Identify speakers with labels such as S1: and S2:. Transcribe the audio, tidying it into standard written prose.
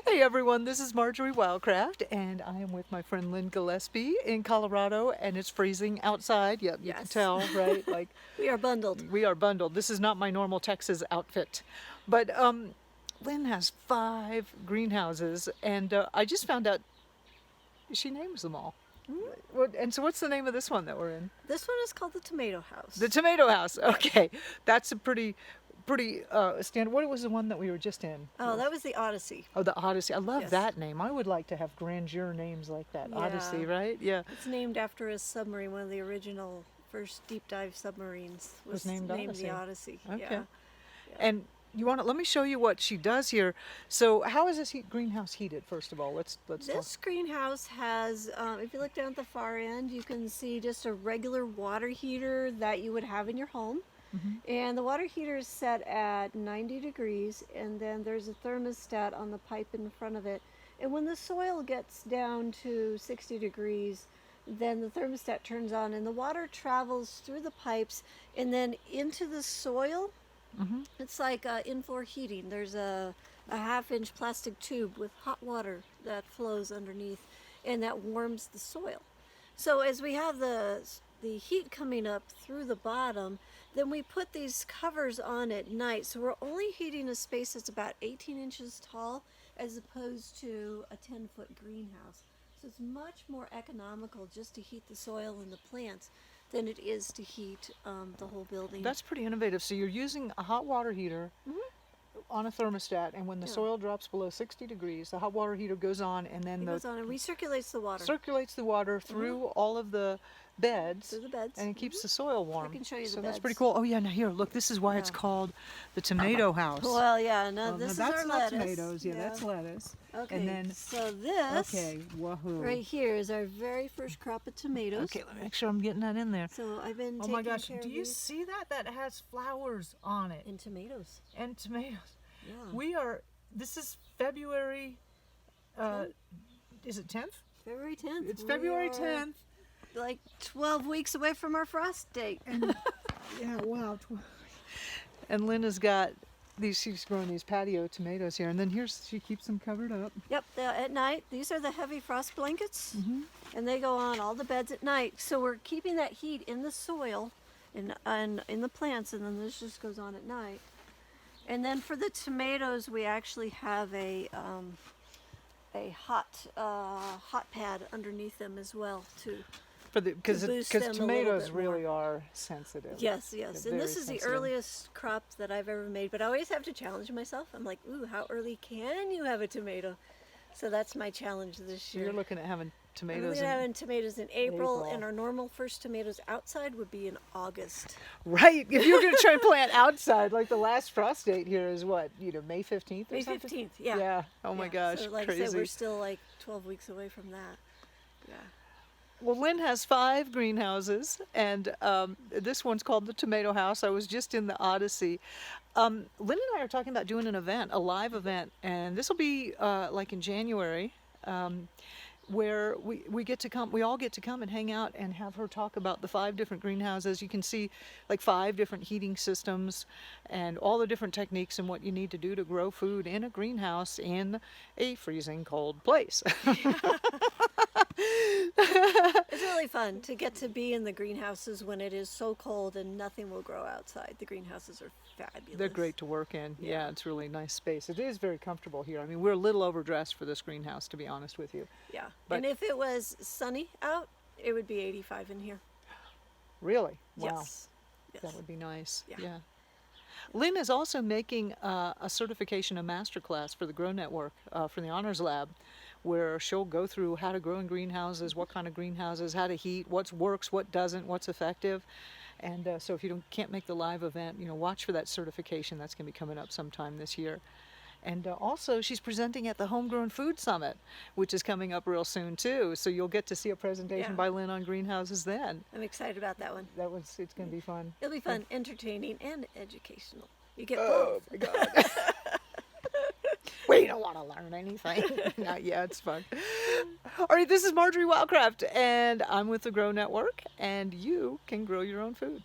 S1: Hey everyone, this is Marjory Wildcraft, and I am with my friend Lynn Gillespie in Colorado, and it's freezing outside. Yep, you can
S2: Yes.
S1: tell, right? Like
S2: We are bundled.
S1: we are bundled. This is not my normal Texas outfit, but Lynn has 5 greenhouses, and I just found out she names them all. And so, what's the name of this one that we're in?
S2: This one is called the Tomato House.
S1: The Tomato House. Okay, that's a pretty standard. What was the one that we were just in?
S2: Oh, that was the Odyssey.
S1: Oh, the Odyssey. I love
S2: Yes.
S1: that name. I would like to have grandeur names like that.
S2: Yeah.
S1: Odyssey, right? Yeah.
S2: It's named after a submarine, one of the original first deep dive submarines
S1: Was named Odyssey.
S2: the Odyssey.
S1: Okay.
S2: Yeah.
S1: And you want to let me show you what she does here. So, how is this greenhouse heated? First of all, let's talk.
S2: This greenhouse has, if you look down at the far end, you can see just a regular water heater that you would have in your home. And the water heater is set at 90 degrees, and then there's a thermostat on the pipe in front of it. And when the soil gets down to 60 degrees, then the thermostat turns on, and the water travels through the pipes and then into the soil. It's like in-floor heating. There's a half-inch plastic tube with hot water that flows underneath, and that warms the soil. So as we have the heat coming up through the bottom, then we put these covers on at night. So we're only heating a space that's about 18 inches tall as opposed to a 10-foot greenhouse. So it's much more economical just to heat the soil and the plants than it is to heat the whole building.
S1: That's pretty innovative. So you're using a hot water heater on a thermostat, and when the soil drops below 60 degrees, the hot water heater goes on, and then
S2: It goes on and recirculates the water.
S1: circulates the water through all of the beds,
S2: Through the beds.
S1: and it keeps the soil warm.
S2: I can show you
S1: so
S2: the
S1: that's
S2: beds.
S1: pretty cool. Oh yeah, now here, look, this is why it's called the Tomato House.
S2: Well, yeah, no,
S1: Well,
S2: this is
S1: that's
S2: our
S1: not
S2: lettuce.
S1: tomatoes. Yeah, that's lettuce.
S2: Okay,
S1: And then
S2: so this
S1: wahoo.
S2: right here is our very first crop of tomatoes.
S1: Okay, let me make sure I'm getting that in there.
S2: So I've been
S1: Oh
S2: taking
S1: my gosh,
S2: care
S1: do
S2: of
S1: you
S2: these.
S1: see that? That has flowers on it
S2: And tomatoes.
S1: and tomatoes.
S2: Yeah.
S1: This is February, is it 10th?
S2: February 10th.
S1: It's
S2: We
S1: February
S2: are
S1: 10th.
S2: Like 12 weeks away from our frost date.
S1: Yeah, wow. And Lynn has got she's growing these patio tomatoes here. And then she keeps them covered up.
S2: Yep, at night. These are the heavy frost blankets.
S1: Mm-hmm.
S2: And they go on all the beds at night. So we're keeping that heat in the soil and in the plants, and then this just goes on at night. And then for the tomatoes, we actually have a hot pad underneath them as well too.
S1: Because
S2: boost them a little
S1: tomatoes
S2: bit more.
S1: really are sensitive.
S2: Yes.
S1: They're
S2: And this
S1: very
S2: is the
S1: sensitive.
S2: earliest crop that I've ever made, but I always have to challenge myself. I'm like, ooh, how early can you have a tomato? So that's my challenge this
S1: So
S2: year.
S1: you're looking at having
S2: We're
S1: tomatoes
S2: looking at having tomatoes in April,
S1: April.
S2: and our normal first tomatoes outside would be in August.
S1: Right. If you were going to try and plant outside, like the last frost date here is what, May 15th or
S2: May
S1: something?
S2: 15th, yeah.
S1: Yeah. Oh my gosh,
S2: So like
S1: crazy.
S2: I said, we're still like 12 weeks away from that. Yeah.
S1: Well, Lynn has 5 greenhouses, and this one's called the Tomato House. I was just in the Odyssey. Lynn and I are talking about doing an event, a live event, and this will be like in January, where we get to come. We all get to come and hang out and have her talk about the 5 different greenhouses. You can see like 5 different heating systems and all the different techniques and what you need to do to grow food in a greenhouse in a freezing cold place.
S2: It's really fun to get to be in the greenhouses when it is so cold and nothing will grow outside. The greenhouses are fabulous.
S1: They're great to work in. Yeah,
S2: Yeah.
S1: it's really nice space. It is very comfortable here. I mean, we're a little overdressed for this greenhouse, to be honest with you.
S2: Yeah.
S1: But-
S2: And if it was sunny out, it would be 85 in here.
S1: Really? Wow.
S2: Yes.
S1: That would be nice.
S2: Yeah.
S1: Lynn is also making a certification, a master class for the Grow Network, for the Honors Lab, where she'll go through how to grow in greenhouses, what kind of greenhouses, how to heat, what works, what doesn't, what's effective. And so if you can't make the live event, watch for that certification. That's going to be coming up sometime this year. And also, she's presenting at the Homegrown Food Summit, which is coming up real soon too. So you'll get to see a presentation
S2: Yeah.
S1: by Lynn on greenhouses then.
S2: I'm excited about that one.
S1: It's going to be fun.
S2: It'll be fun, entertaining, and educational. You get
S1: Oh
S2: both.
S1: my God. We don't want to learn anything. Not yet. It's fun. All right, this is Marjory Wildcraft, and I'm with the Grow Network, and you can grow your own food.